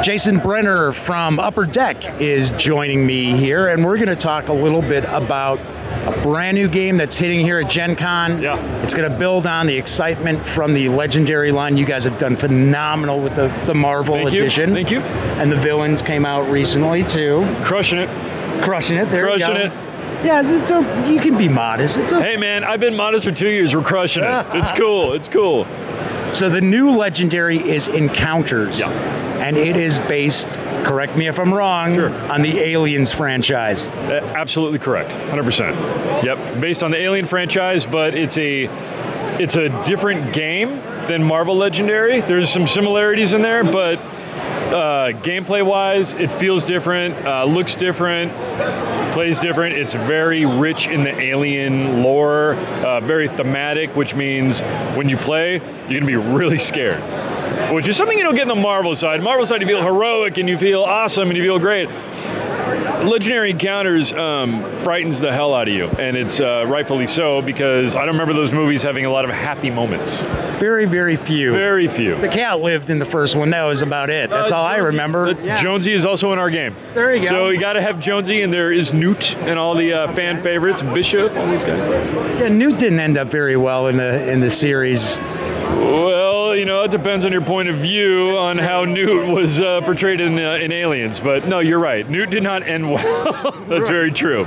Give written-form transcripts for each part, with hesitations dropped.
Jason Brenner from Upper Deck is joining me here, and we're going to talk a little bit about a brand new game that's hitting here at Gen Con. Yeah. It's going to build on the excitement from the Legendary line. You guys have done phenomenal with the Marvel edition. Thank you. And the villains came out recently, too. Crushing it. Crushing it. There Crushing you it. go. Yeah, you can be modest. Hey, man, I've been modest for 2 years. We're crushing it. It's cool. It's cool. So the new Legendary is Encounters. Yeah. And it is based, correct me if I'm wrong, Sure. on the Aliens franchise. Absolutely correct. 100%. Yep. Based on the Alien franchise, but it's a different game than Marvel Legendary. There's some similarities in there, but gameplay-wise, it feels different, looks different, plays different. It's very rich in the alien lore, very thematic, which means when you play, you're going to be really scared, which is something you don't get in the Marvel side. Marvel side, you feel heroic and you feel awesome and you feel great. Legendary Encounters frightens the hell out of you, and it's rightfully so, because I don't remember those movies having a lot of happy moments. Very, very few. Very few. The cat lived in the first one. That was about it. That's all I remember. Yeah. Jonesy is also in our game. There you go. So you got to have Jonesy, and there is Newt and all the fan favorites, Bishop, all these guys. Yeah, Newt didn't end up very well in the series. Well, it depends on your point of view on how Newt was portrayed in Aliens. But no, you're right. Newt did not end well. That's very true.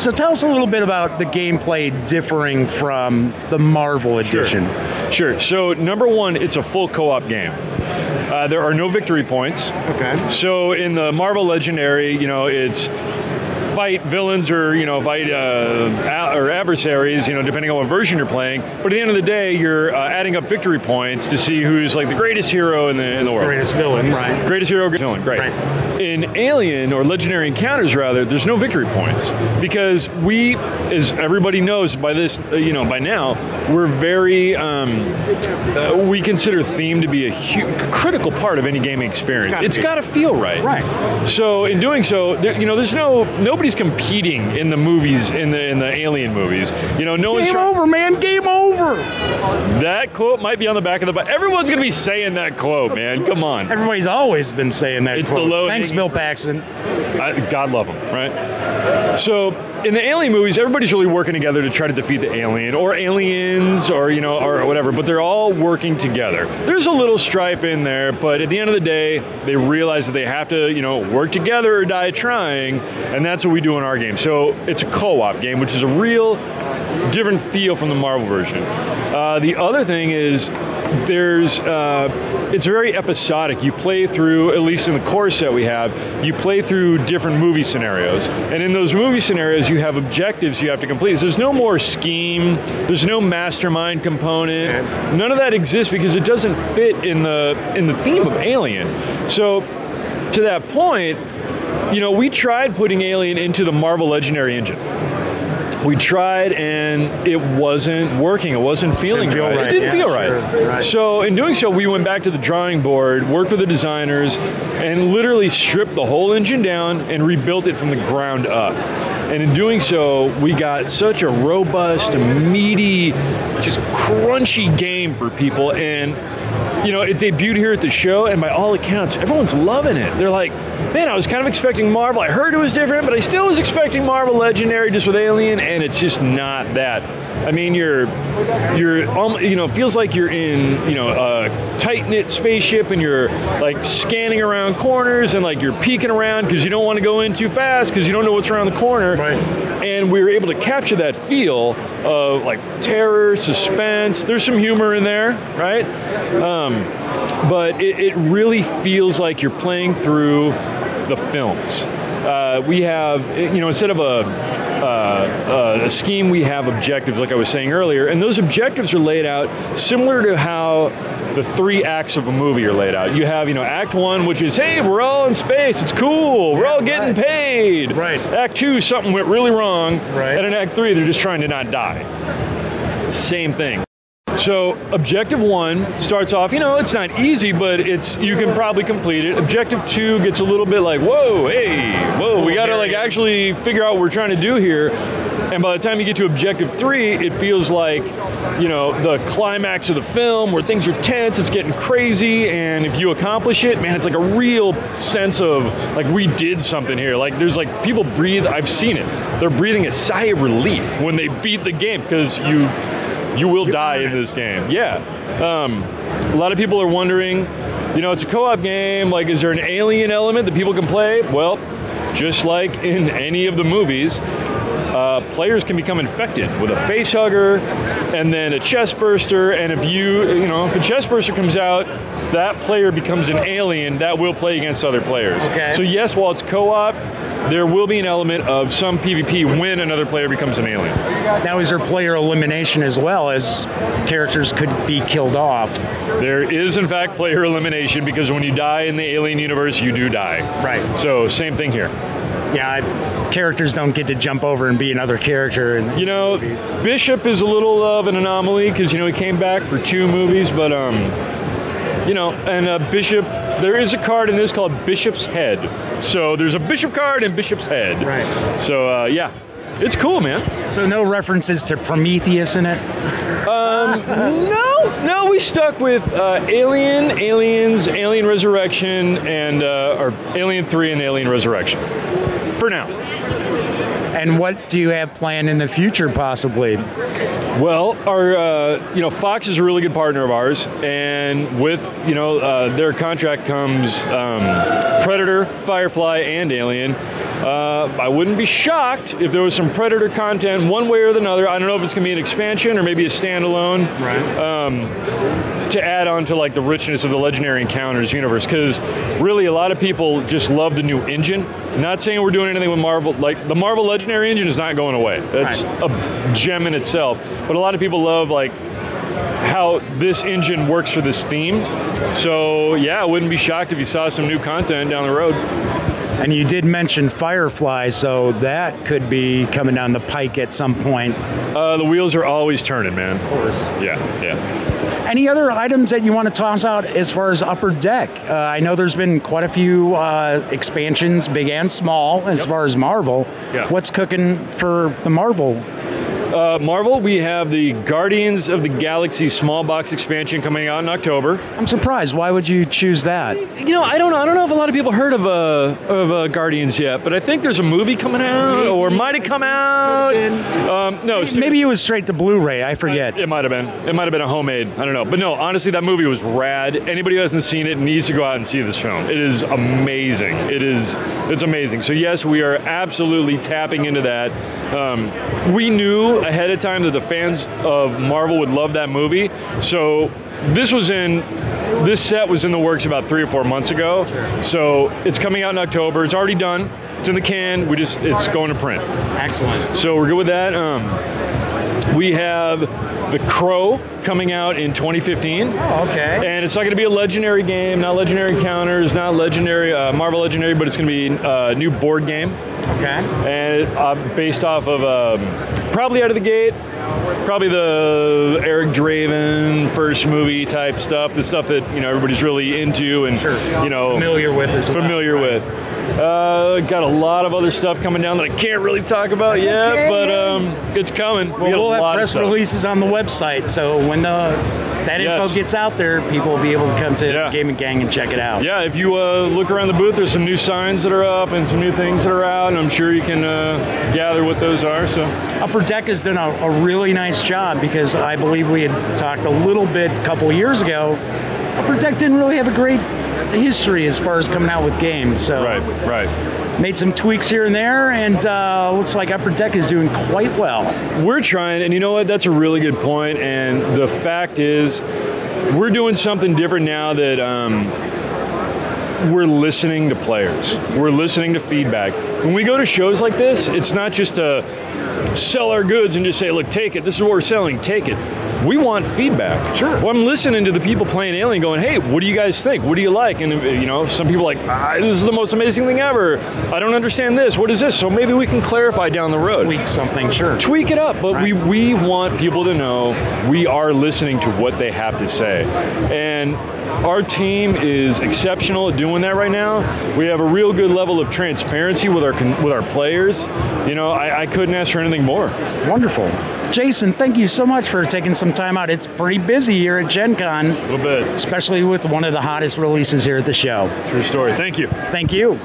So tell us a little bit about the gameplay differing from the Marvel edition. Sure. So number one, it's a full co-op game. There are no victory points. Okay. So in the Marvel Legendary, it's fight villains or fight or adversaries, depending on what version you're playing. But at the end of the day, you're adding up victory points to see who's like the greatest hero in the world. Greatest villain, right? Greatest hero, greatest villain, great. Right. In Alien, or Legendary Encounters rather, there's no victory points, because we, as everybody knows by this, by now, we're very, we consider theme to be a critical part of any gaming experience. It's got to feel right. Right. So in doing so, there's nobody's competing in the movies, in the Alien movies. No one's Game over, man. Game over. That quote might be on the back of the box. Everyone's going to be saying that quote, man. Come on. Everybody's always been saying that It's quote. the low. Thanks, Bill Paxton. God love him, right? So in the Alien movies, everybody's really working together to try to defeat the alien or aliens or whatever, but they're all working together. There's a little stripe in there, but at the end of the day, they realize that they have to, work together or die trying, and that's what we do in our game. So it's a co-op game, which is a real different feel from the Marvel version. The other thing is it's very episodic. You play through, at least in the core set we have, you play through different movie scenarios. And in those movie scenarios, you have objectives you have to complete. There's no more scheme. There's no mastermind component. None of that exists because it doesn't fit in the theme of Alien. So to that point, we tried putting Alien into the Marvel Legendary engine. We tried, and it wasn't working. It wasn't feeling right. It didn't feel right. So in doing so, we went back to the drawing board, worked with the designers, and literally stripped the whole engine down and rebuilt it from the ground up. And in doing so, we got such a robust, meaty, just crunchy game for people. And it debuted here at the show, and by all accounts, everyone's loving it. They're like, man, I was kind of expecting Marvel. I heard it was different, but I still was expecting Marvel Legendary just with Alien, and it's just not that. I mean, you're it feels like you're in, a tight-knit spaceship, and you're like scanning around corners, and like you're peeking around because you don't want to go in too fast because you don't know what's around the corner. Right. And we were able to capture that feel of like terror, suspense. There's some humor in there, right? But it really feels like you're playing through the films. We have, instead of a scheme, we have objectives, like I was saying earlier, and those objectives are laid out similar to how the 3 acts of a movie are laid out. You have, Act 1, which is, hey, we're all in space, it's cool, we're all getting paid. Right. Act 2, something went really wrong. Right. And in Act 3, they're just trying to not die. Same thing. So objective 1 starts off, it's not easy, but you can probably complete it. Objective 2 gets a little bit like, whoa, we got to actually figure out what we're trying to do here. And by the time you get to objective 3, it feels like, the climax of the film where things are tense, it's getting crazy, and if you accomplish it, man, it's like a real sense of, we did something here. There's people breathe, I've seen it, they're breathing a sigh of relief when they beat the game, because you will die in this game. Yeah. A lot of people are wondering, it's a co-op game, is there an alien element that people can play? Well, just like in any of the movies, players can become infected with a face hugger and then a chest burster, and if if a chest burster comes out, that player becomes an alien that will play against other players. Okay. So yes, while it's co-op, there will be an element of some PvP when another player becomes an alien. Now, is there player elimination as well, as characters could be killed off? There is, in fact, player elimination, because when you die in the alien universe, you do die. Right. So, same thing here. Yeah, characters don't get to jump over and be another character. Bishop is a little of an anomaly, because, he came back for 2 movies, but, Bishop, there is a card in this called Bishop's Head. So there's a Bishop card and Bishop's Head. Right. So, yeah, it's cool, man. So no references to Prometheus in it? No, we stuck with Aliens, Alien Resurrection, and or Alien 3 and Alien Resurrection. For now. And what do you have planned in the future, possibly? Well, our Fox is a really good partner of ours, and with their contract comes Predator, Firefly, and Alien. I wouldn't be shocked if there was some Predator content one way or another. I don't know if it's going to be an expansion or maybe a standalone. Right. To add on to the richness of the Legendary Encounters universe, because really a lot of people just love the new engine. Not saying we're doing anything with Marvel, the Marvel Legendary engine is not going away. That's a gem in itself. But a lot of people love how this engine works for this theme. So yeah, I wouldn't be shocked if you saw some new content down the road. And you did mention Firefly, so that could be coming down the pike at some point. The wheels are always turning, man. Of course. Yeah. Any other items that you want to toss out as far as Upper Deck? I know there's been quite a few expansions, big and small, as far as Marvel. Yeah. What's cooking for the Marvel? Marvel, we have the Guardians of the Galaxy small box expansion coming out in October. I'm surprised. Why would you choose that? I don't know if a lot of people heard of Guardians yet, but I think there's a movie coming out, or might have come out. No, maybe it was straight to Blu-ray. I forget. It might have been. It might have been a homemade. I don't know. But no, honestly, that movie was rad. Anybody who hasn't seen it needs to go out and see this film. It is amazing. It's amazing. So yes, we are absolutely tapping into that. We knew ahead of time that the fans of Marvel would love that movie. So this set was in the works about 3 or 4 months ago. Sure. So it's coming out in October. It's already done. It's in the can. It's going to print. Excellent. So we're good with that. We have The Crow coming out in 2015. Oh, okay. And it's not going to be a Legendary game, not Legendary Encounters, not Legendary, Marvel Legendary, but it's going to be a new board game. Okay. And based off of, probably out of the gate, probably the Eric Draven first movie type stuff, the stuff that, everybody's really into and, sure. Familiar with as well. Familiar with. Got a lot of other stuff coming down that I can't really talk about yet, okay, but it's coming. We'll have press releases on the website, so when that info gets out there, people will be able to come to Gaming Gang and check it out. Yeah, if you look around the booth, there's some new signs that are up and some new things that are out, and I'm sure you can gather what those are. So Upper Deck has done a really nice job, because I believe we had talked a little bit a couple of years ago. Upper Deck didn't really have a great history as far as coming out with games. So right. Made some tweaks here and there, and looks like Upper Deck is doing quite well. We're trying, and you know what? That's a really good point. And the fact is, we're doing something different now that we're listening to players. We're listening to feedback. When we go to shows like this, it's not just to sell our goods and just say, look, take it. This is what we're selling. Take it. We want feedback. Sure. Well, I'm listening to the people playing Alien going, hey, what do you guys think? What do you like? And, some people are like, this is the most amazing thing ever. I don't understand this. What is this? So maybe we can clarify down the road. Tweak something, sure. Tweak it up. But right. we want people to know we are listening to what they have to say. And our team is exceptional at doing that right now. We have a real good level of transparency with our players. I couldn't ask for anything more. Wonderful. Jason, thank you so much for taking some time out. It's pretty busy here at Gen Con. A little bit. Especially with one of the hottest releases here at the show. True story. Thank you. Thank you.